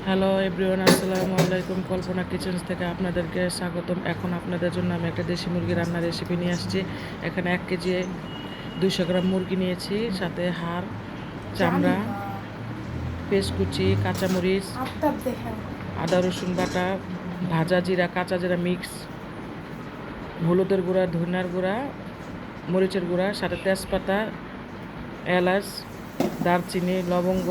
Hello everyone, আসসালামু আলাইকুম। কল্পনা kitchens থেকে আপনাদেরকে স্বাগতম। এখন আপনাদের জন্য আমি একটা দেশি মুরগি রান্নার রেসিপি নিয়ে আসছি। এখানে 1 কেজি 200 গ্রাম মুরগি নিয়েছি, সাথে হাড়, চামড়া, পেঁয়াজ কুচি, কাঁচামরিচ, আদা রসুন বাটা, ভাজা জিরা, কাঁচা জিরা মিক্স, হলুদের গুঁড়া, ধনিয়ার গুঁড়া, মরিচের গুঁড়া, সাথে তেজপাতা, এলাচ, দারচিনি, লবঙ্গ।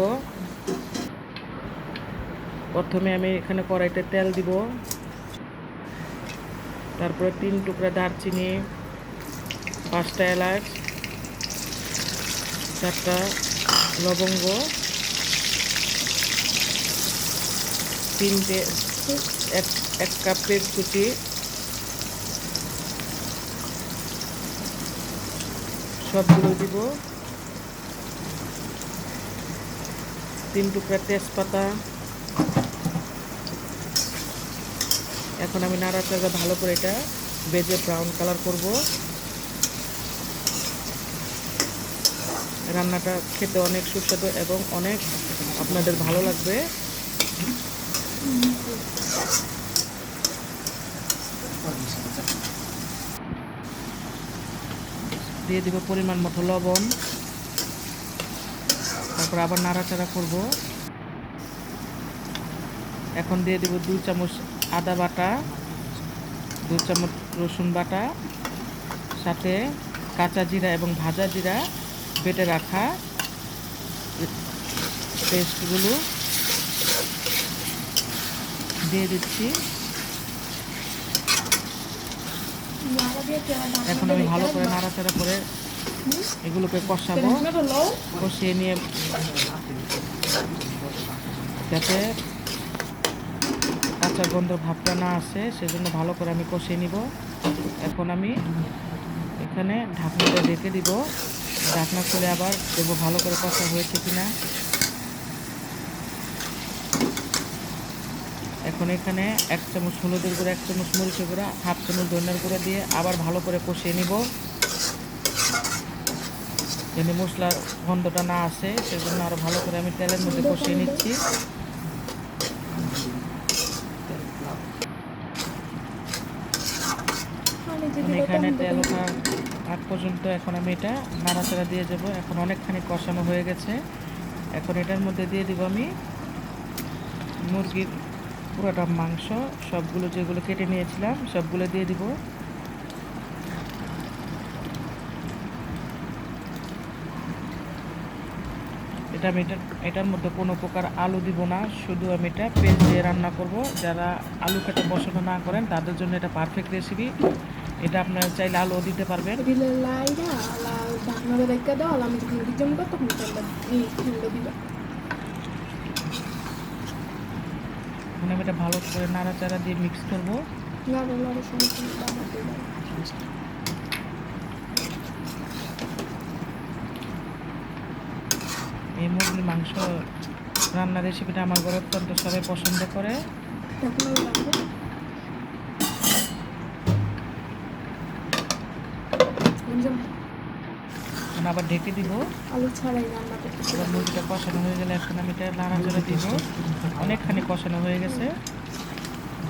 প্রথমে আমি এখানে কড়াইতে তেল দিব, তারপরে 3 টুকরা দারচিনি, 5টা এলাচ, 4টা লবঙ্গ, 1 কাপ পেঁয়াজ কুচি, সবগুলো দিব, 3 টুকরা তেজপাতা। এখন আমি নাড়াচাড়া ভালো করে এটা ভেজে ব্রাউন কালার করব। রান্নাটা খেতে অনেক সুস্বাদু এবং অনেক আপনাদের ভালো লাগবে। দিয়ে দিব পরিমাণ মতো লবণ, তারপর আবার নাড়াচাড়া করব। এখন দিয়ে দিব 2 চামচ আদা বাটা, 2 চামচ রসুন বাটা, সাথে কাঁচা জিরা এবং ভাজা জিরা বেটে রাখা পেস্টগুলো দিয়ে দিচ্ছি। এখন আমি ভালো করে নাড়াচাড়া করে এগুলোকে কষাবো। কষিয়ে নিয়ে যাতে কাঁচা গন্ধ ভাবটা না আসে সেজন্য ভালো করে আমি কষিয়ে নিব। এখন আমি এখানে ঢাকনাটা ঢেকে দিব। ঢাকনা খুলে আবার দেখবো ভালো করে কষা হয়েছে কিনা। এখন এখানে 1 চামচ হলুদের গুঁড়া, 1 চামচ মরিচের গুঁড়া, 1/2 চামচ ধনিয়ার গুঁড়া দিয়ে আবার ভালো করে কষিয়ে নিব, যেন মশলার গন্ধটা না আসে সেজন্য আরও ভালো করে আমি তেলের মধ্যে কষিয়ে নিচ্ছি। এখানে তেল ওঠার আগ পর্যন্ত এখন আমি এটা নাড়াচাড়া দিয়ে যাব। এখন অনেকখানি কষানো হয়ে গেছে। এখন এটার মধ্যে দিয়ে দিব আমি মুরগির পুরোটা মাংস, সবগুলো যেগুলো কেটে নিয়েছিলাম সবগুলো দিয়ে দিব। এটা আমি এটার মধ্যে কোনো প্রকার আলু দিব না, শুধু আমি এটা পেঁয়াজ দিয়ে রান্না করব। যারা আলু খেতে পছন্দ না করেন তাদের জন্য এটা পারফেক্ট রেসিপি। এটা আপনারা চাইলে আলুও দিতে পারবেন। এখন আমি এটা ভালো করে নাড়াচাড়া দিয়ে মিক্স করবো। এই মুরগির মাংস রান্নার রেসিপিটা আমার ঘরে অত্যন্ত সবাই পছন্দ করে। আবার ঢেকে দিব। এবার মুরগিটা কষানো হয়ে গেলে এখন আমি এটা নাড়াচাড়া দিব। অনেকখানি কষানো হয়ে গেছে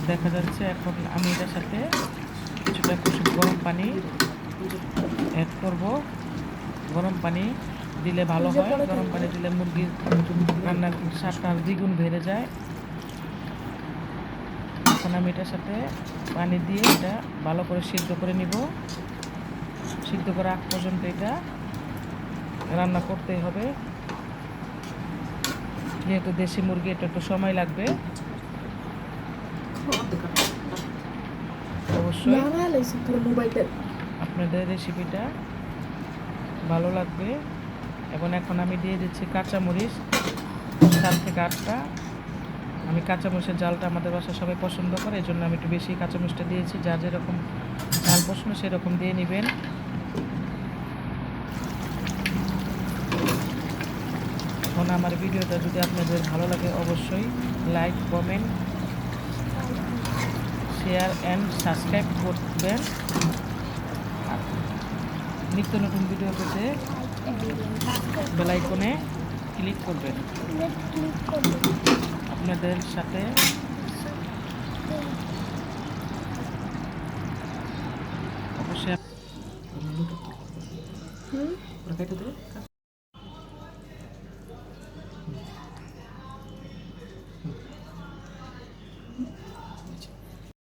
দেখা যাচ্ছে। এখন আমি এটার সাথে কিছুটা কুসুম গরম পানি অ্যাড করব। গরম পানি দিলে ভালো হয়, গরম পানি দিলে মুরগির রান্নার স্বাদটা দ্বিগুণ বেড়ে যায়। এখন আমি এটার সাথে পানি দিয়ে এটা ভালো করে সিদ্ধ করে নিব। সিদ্ধ করা আগ পর্যন্ত এটা রান্না করতেই হবে, যেহেতু দেশি মুরগি এটা একটু সময় লাগবে। অবশ্যই আপনাদের রেসিপিটা ভালো লাগবে। এবং এখন আমি দিয়ে দিচ্ছি কাঁচামরিচ, 7 থেকে 8টা। আমি কাঁচামরিচের জালটা আমাদের বাসায় সবাই পছন্দ করে, এই জন্য আমি একটু বেশি কাঁচামরিচটা দিয়েছি। যার যেরকম ঝাল পছন্দ সেরকম দিয়ে নেবেন। এখন আমার ভিডিওটা যদি আপনাদের ভালো লাগে অবশ্যই like, comment, share and subscribe করবেন। নিত্য নতুন ভিডিও পেতে বেল আইকনে ক্লিক করবেন। আপনাদের আপনাদের সাথে। অবশ্যই হুম